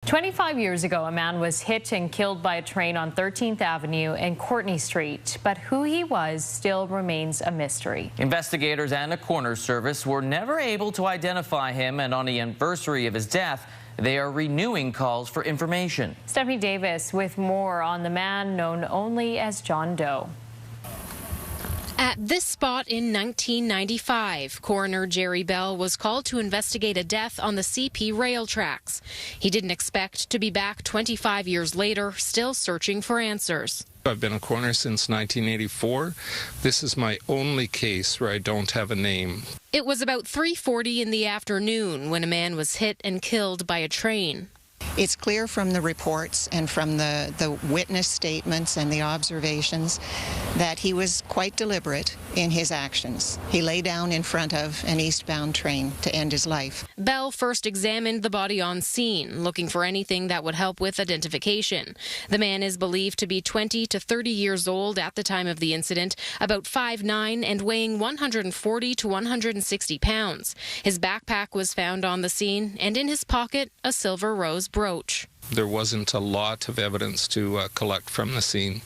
25 years ago, a man was hit and killed by a train on 13th Avenue and Courtney Street, but who he was still remains a mystery. Investigators and a coroner's service were never able to identify him, and on the anniversary of his death, they are renewing calls for information. Stephanie Davis with more on the man known only as John Doe. At this spot in 1995, coroner Jerry Bell was called to investigate a death on the CP rail tracks. He didn't expect to be back 25 years later, still searching for answers. I've been a coroner since 1984. This is my only case where I don't have a name. It was about 3:40 in the afternoon when a man was hit and killed by a train. It's clear from the reports and from the witness statements and the observations that he was quite deliberate in his actions. He lay down in front of an eastbound train to end his life. Bell first examined the body on scene, looking for anything that would help with identification. The man is believed to be 20 to 30 years old at the time of the incident, about 5'9" and weighing 140 to 160 pounds. His backpack was found on the scene, and in his pocket, a silver rose brooch. There wasn't a lot of evidence to collect from the scene,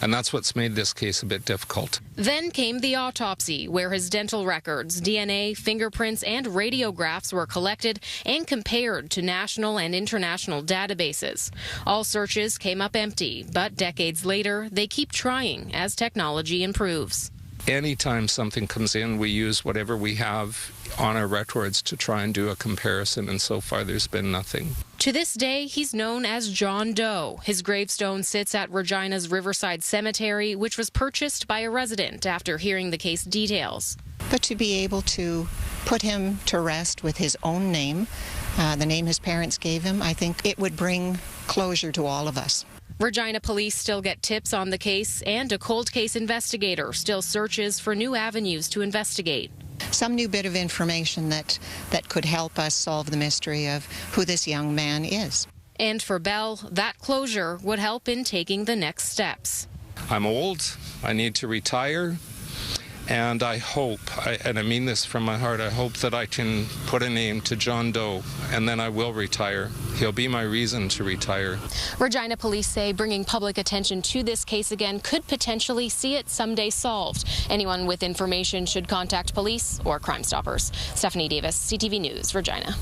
and that's what's made this case a bit difficult. Then came the autopsy, where his dental records, DNA, fingerprints, and radiographs were collected and compared to national and international databases. All searches came up empty, but decades later, they keep trying as technology improves. Anytime something comes in, we use whatever we have on our records to try and do a comparison, and so far there's been nothing. To this day, he's known as John Doe. His gravestone sits at Regina's Riverside Cemetery, which was purchased by a resident after hearing the case details. But to be able to put him to rest with his own name, the name his parents gave him, I think it would bring closure to all of us. Regina police still get tips on the case, and a cold case investigator still searches for new avenues to investigate. Some new bit of information that could help us solve the mystery of who this young man is. And for Bell, that closure would help in taking the next steps. I'm old, I need to retire, and I hope, and I mean this from my heart, I hope that I can put a name to John Doe, and then I will retire. He'll be my reason to retire. Regina police say bringing public attention to this case again could potentially see it someday solved. Anyone with information should contact police or Crime Stoppers. Stephanie Davis, CTV News, Regina.